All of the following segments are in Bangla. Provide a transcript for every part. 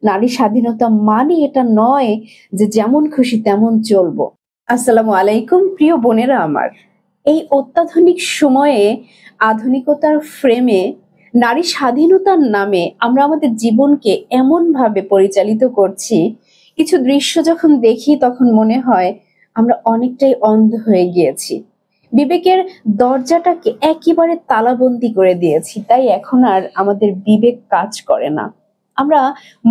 নারী স্বাধীনতা মানে এটা নয় যে যেমন খুশি তেমন চলবো। আসসালামু আলাইকুম প্রিয় বোনেরা আমার। এই অত্যাধুনিক সময়ে আধুনিকতার ফ্রেমে নারী স্বাধীনতার নামে আমরা আমাদের জীবনকে এমনভাবে পরিচালিত করছি, কিছু দৃশ্য যখন দেখি তখন মনে হয় আমরা অনেকটাই অন্ধ হয়ে গিয়েছি। বিবেকের দরজাটাকে একেবারে তালাবন্দী করে দিয়েছি, তাই এখন আর আমাদের বিবেক কাজ করে না। আমরা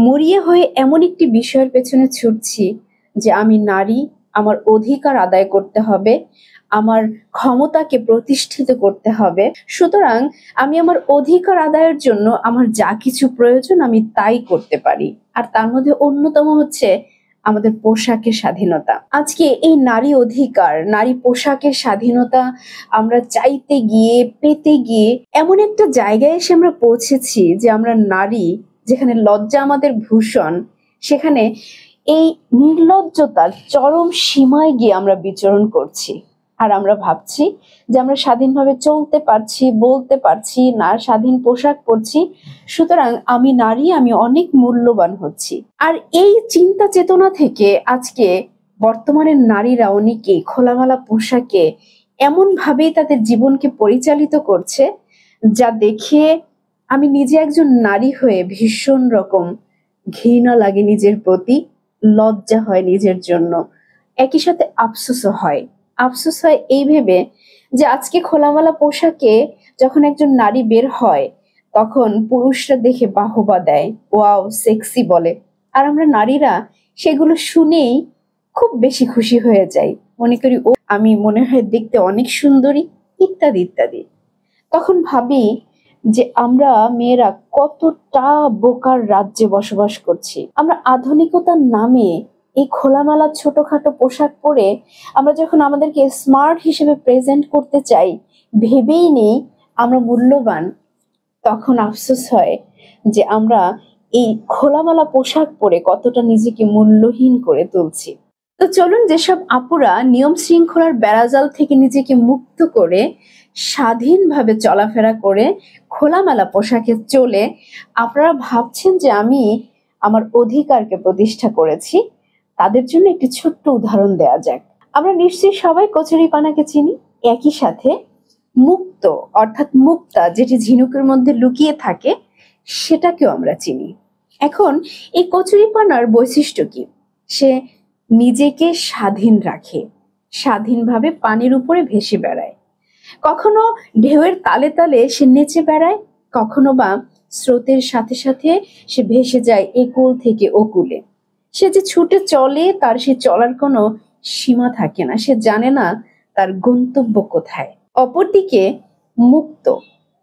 মরিয়া হয়ে এমন একটি বিষয়ের পেছনে ছুটছি যে আমি নারী, আমার অধিকার আদায় করতে হবে, আমার ক্ষমতাকে প্রতিষ্ঠিত করতে হবে। সুতরাং আমি আমার অধিকার আদায়ের জন্য আমার যা কিছু প্রয়োজন আমি তাই করতে পারি। আর তার মধ্যে অন্যতম হচ্ছে আমাদের পোশাকের স্বাধীনতা। আজকে এই নারী অধিকার, নারী পোশাকের স্বাধীনতা আমরা চাইতে গিয়ে, পেতে গিয়ে এমন একটা জায়গায় এসে আমরা পৌঁছেছি যে আমরা নারী, যেখানে লজ্জা আমাদের ভূষণ, সেখানে এই নির্লজ্জতার চরম সীমায় গিয়ে আমরা বিচরণ করছি। আর আমরা ভাবছি যে আমরা স্বাধীনভাবে চলতে পারছি, বলতে পারছি, না স্বাধীন পোশাক পরছি, সুতরাং আমি নারী, আমি অনেক মূল্যবান হচ্ছি। আর এই চিন্তা চেতনা থেকে আজকে বর্তমানের নারীরা অনেকেই খোলামেলা পোশাকে এমন ভাবেই তাদের জীবনকে পরিচালিত করছে, যা দেখে আমি নিজে একজন নারী হয়ে ভীষণ রকম ঘৃণা লাগে নিজের প্রতি, লজ্জা হয় নিজের জন্য, একই সাথে আফসোসও হয়। আফসোস হয় এই ভেবে যে আজকে খোলামেলা পোশাকে যখন একজন নারী বের হয় তখন পুরুষরা দেখে বাহবা দেয়, ওয়াও সেক্সি বলে। আর আমরা নারীরা সেগুলো শুনেই খুব বেশি খুশি হয়ে যাই, মনে করি ও আমি মনে হয় দেখতে অনেক সুন্দরী, ইত্যাদি ইত্যাদি। তখন ভাবি যে আমরা মেয়েরা কতটা বোকার রাজ্যে বসবাস করছি। আমরা আধুনিকতার নামে এই খোলামেলা ছোটখাটো পোশাক পরে আমরা যখন আমাদেরকে স্মার্ট হিসেবে প্রেজেন্ট করতে চাই, ভেবেই নেই আমরা মূল্যবান, তখন আফসোস হয় যে আমরা এই খোলামেলা পোশাক পরে কতটা নিজেকে মূল্যহীন করে তুলছি। তো চলুন যেসব আপুরা নিয়ম শৃঙ্খলার বেড়াজাল থেকে নিজেকে মুক্ত করে স্বাধীনভাবে চলাফেরা করে খোলামেলা পোশাকে চলে আপনারা ভাবছেন যে আমি আমার অধিকারকে প্রতিষ্ঠা করেছি, তাদের জন্য একটি ছোট্ট উদাহরণ দেয়া যাক। আমরা নিশ্চয়ই সবাই কচুরিপানাকে চিনি, একই সাথে মুক্ত অর্থাৎ মুক্তা যেটি ঝিনুকের মধ্যে লুকিয়ে থাকে সেটাকেও আমরা চিনি। এখন এই কচুরিপানার বৈশিষ্ট্য কি? সে নিজেকে স্বাধীন রাখে, স্বাধীনভাবে পানির উপরে ভেসে বেড়ায়। কখনো ঢেউয়ের তালে তালে সে নেচে বেড়ায়, কখনো বা স্রোতের সাথে সাথে সে ভেসে যায় একুল থেকে ওকুলে। সে যে ছুটে চলে, তার সে চলার কোনো সীমা থাকে না, সে জানে না তার গন্তব্য কোথায়। অপরদিকে মুক্ত,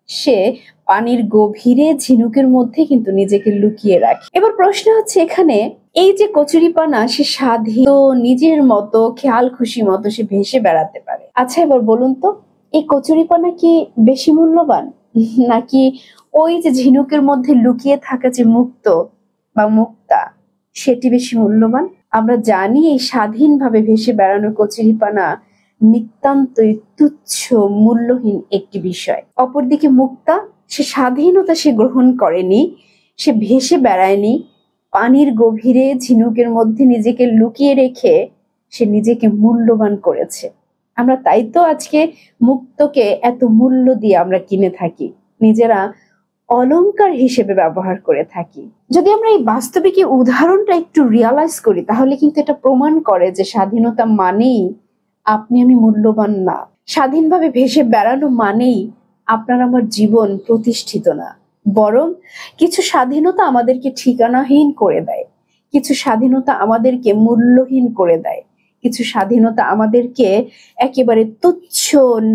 সে পানির গভীরে ঝিনুকের মধ্যে কিন্তু নিজেকে লুকিয়ে রাখে। এবার প্রশ্ন হচ্ছে এখানে, এই যে কচুরিপানা সে স্বাধীন, নিজের মতো খেয়াল খুশি মতো সে ভেসে বেড়াতে পারে। আচ্ছা এবার বলুন তো, এই কচুরিপানা কি বেশি মূল্যবান, নাকি ওই যে ঝিনুকের মধ্যে লুকিয়ে থাকা যে মুক্ত বা মুক্তা সেটি বেশি মূল্যবান? আমরা জানি এই স্বাধীনভাবে ভেসে বেড়ানো কচুরিপানা নিতান্তই তুচ্ছ, মূল্যহীন একটি বিষয়। অপরদিকে মুক্তা, সে স্বাধীনতা সে গ্রহণ করেনি, সে ভেসে বেড়ায়নি, পানির গভীরে ঝিনুকের মধ্যে নিজেকে লুকিয়ে রেখে সে নিজেকে মূল্যবান করেছে। আমরা তাই তো আজকে মুক্তকে এত মূল্য দিয়ে আমরা কিনে থাকি, নিজেরা অলংকার হিসেবে ব্যবহার করে থাকি। যদি আমরা এই বাস্তবিক উদাহরণটা একটু রিয়ালাইজ করি, তাহলে কিন্তু এটা প্রমাণ করে যে স্বাধীনতা মানেই আপনি আমি মূল্যবান না। স্বাধীনভাবে ভেসে বেড়ানো মানেই আপনার আমার জীবন প্রতিষ্ঠিত না, বরং কিছু স্বাধীনতা আমাদেরকে ঠিকানাহীন করে দেয়, কিছু স্বাধীনতা আমাদেরকে মূল্যহীন করে দেয়, কিছু স্বাধীনতা আমাদেরকে একেবারে তুচ্ছ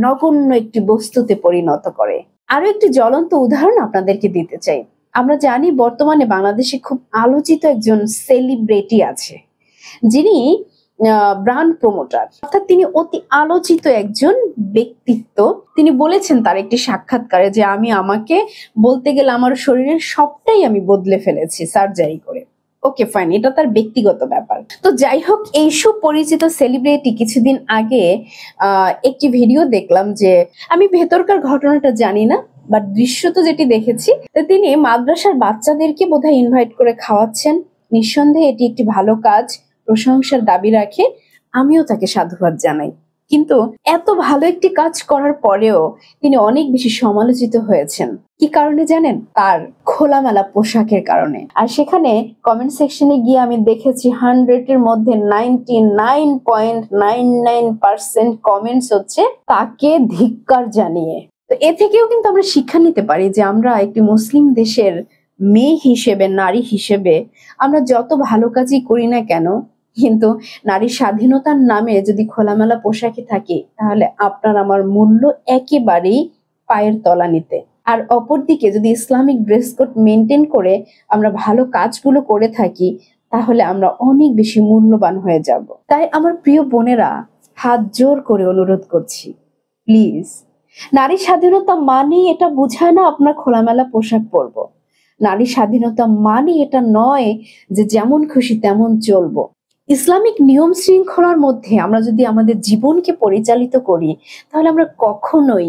নগণ্য একটি বস্তুতে পরিণত করে। আরো একটি জ্বলন্ত উদাহরণ আপনাদেরকে দিতে চাই। আমরা জানি বর্তমানে বাংলাদেশে খুব আলোচিত একজন সেলিব্রিটি আছে, যিনি ব্র্যান্ড প্রমোটার, অর্থাৎ তিনি অতি আলোচিত একজন ব্যক্তিত্ব। তিনি বলেছেন তার একটি সাক্ষাৎকারে যে আমি আমাকে বলতে গেলে আমার শরীরের সবটাই আমি বদলে ফেলেছি সার্জারি করে। ওকে ফাইন, এটা তার ব্যক্তিগত ব্যাপার। তো যাই হোক, এই সুপরিচিত সেলিব্রিটি কিছুদিন আগে একটি ভিডিও দেখলাম, যে আমি ভেতরকার ঘটনাটা জানি না, বাট দৃশ্য তো যেটি দেখেছি, তিনি মাদ্রাসার বাচ্চাদেরকে বোধহয় ইনভাইট করে খাওয়াচ্ছেন। নিঃসন্দেহে এটি একটি ভালো কাজ, প্রশংসার দাবি রাখে, আমিও তাকে সাধুবাদ জানাই। কিন্তু এত ভালো একটি কাজ করার পরেও তিনি অনেক বেশি সমালোচিত হয়েছেন। কি কারণে জানেন? তার খোলামেলা পোশাকের কারণে। আর সেখানে কমেন্ট সেকশনে গিয়ে আমি দেখেছি 100-এর মধ্যে 99.99% কমেন্টস হচ্ছে তাকে ধিক্কার জানিয়ে। তো এ থেকেও কিন্তু আমরা শিক্ষা নিতে পারি যে আমরা একটি মুসলিম দেশের মেয়ে হিসেবে, নারী হিসেবে আমরা যত ভালো কাজই করি না কেন, কিন্তু নারী স্বাধীনতার নামে যদি খোলামেলা পোশাকে থাকি, তাহলে আপনার আমার মূল্য একেবারেই পায়ের তলানিতে। আর অপরদিকে যদি ইসলামিক ড্রেস কোড মেনটেন করে আমরা ভালো কাজগুলো করে থাকি, তাহলে আমরা অনেক বেশি মূল্যবান হয়ে যাব। তাই আমার প্রিয় বোনেরা, হাত জোর করে অনুরোধ করছি, প্লিজ, নারী স্বাধীনতা মানে এটা বোঝায় না আপনার খোলামেলা পোশাক পরবো। নারী স্বাধীনতা মানে এটা নয় যে যেমন খুশি তেমন চলবো। ইসলামিক নিয়ম শৃঙ্খলার মধ্যে আমরা যদি আমাদের জীবনকে পরিচালিত করি, তাহলে আমরা কখনোই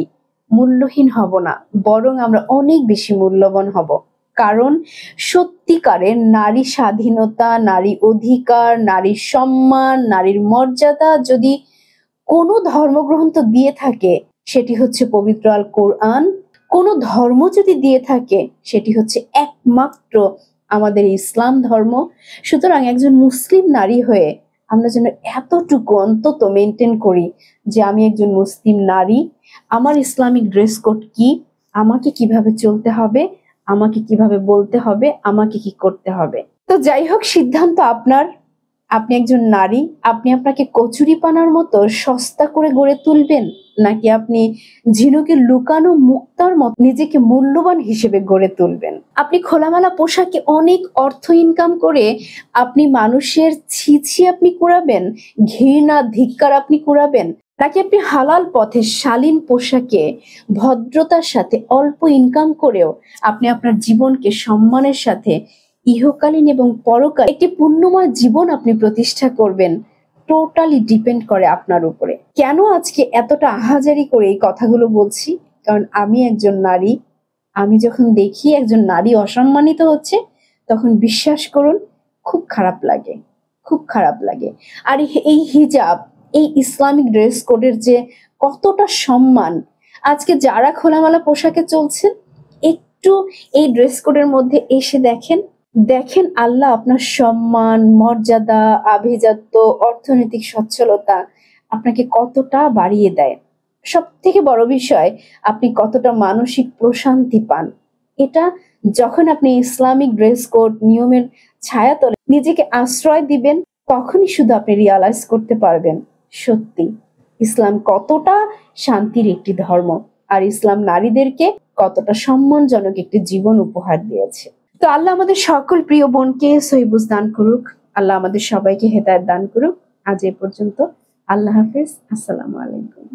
মূল্যহীন হব না, বরং আমরা অনেক বেশি মূল্যবান হব। কারণ সত্যিকারের নারী স্বাধীনতা, নারী অধিকার, নারীর সম্মান, নারীর মর্যাদা যদি কোনো ধর্মগ্রন্থ দিয়ে থাকে, সেটি হচ্ছে পবিত্র আল কোরআন। কোনো ধর্ম যদি দিয়ে থাকে, সেটি হচ্ছে একমাত্র আমাদের ইসলাম ধর্ম। সুতরাং একজন মুসলিম নারী হয়ে আমরা যেন এতটুকু অন্তত মেনটেন করি যে আমি একজন মুসলিম নারী, আমার ইসলামিক ড্রেস কোড কি, আমাকে কিভাবে চলতে হবে, আমাকে কিভাবে বলতে হবে, আমাকে কি করতে হবে। তো যাই হোক, সিদ্ধান্ত আপনার। আপনি একজন নারী, আপনি আপনাকে কচুরিপানার মতো সস্তা করে গড়ে তুলবেন, নাকি আপনি ঝিনুকের লুকানো মুক্তার মতো নিজেকে মূল্যবান হিসেবে গড়ে তুলবেন? আপনি খোলামেলা পোশাকে অনেক অর্থ ইনকাম করে আপনি মানুষের ছিছি আপনি কুড়াবেন, ঘৃণা ধিক্কার আপনি কুড়াবেন, নাকি আপনি হালাল পথে শালীন পোশাকে ভদ্রতার সাথে অল্প ইনকাম করেও আপনি আপনার জীবনকে সম্মানের সাথে ইহকালীন এবং পরকাল একটি পুণ্যময় জীবন আপনি প্রতিষ্ঠা করবেন? টোটালি ডিপেন্ড করে আপনার উপরে। কেন আজকে এতটা আহাজারি করে এই কথাগুলো বলছি? কারণ আমি একজন নারী। আমি যখন দেখি একজন নারী অসম্মানিত হচ্ছে, তখন বিশ্বাস করুন খুব খারাপ লাগে, খুব খারাপ লাগে। আর এই হিজাব, এই ইসলামিক ড্রেস কোডের যে কতটা সম্মান, আজকে যারা খোলামেলা পোশাকে চলছেন, একটু এই ড্রেস কোডের মধ্যে এসে দেখেন, দেখেন আল্লাহ আপনার সম্মান, মর্যাদা, আভিজাত্য, অর্থনৈতিক সচ্ছলতা আপনাকে কতটা বাড়িয়ে দেয়। সব থেকে বড় বিষয়, আপনি কতটা মানসিক প্রশান্তি পান। এটা যখন আপনি ইসলামিক ড্রেস কোড নিয়মের ছায়াতলে নিজেকে আশ্রয় দিবেন, তখনই শুধু আপনি রিয়ালাইজ করতে পারবেন সত্যি ইসলাম কতটা শান্তির একটি ধর্ম, আর ইসলাম নারীদেরকে কতটা সম্মানজনক একটি জীবন উপহার দিয়েছে। তো আল্লাহ আমাদের সকল প্রিয় বোনকে সহিহ বুঝ দান করুক, আল্লাহ আমাদের সবাইকে হেদায়েত দান করুক। আজ এ পর্যন্ত। আল্লাহ হাফেজ। আসসালামু আলাইকুম।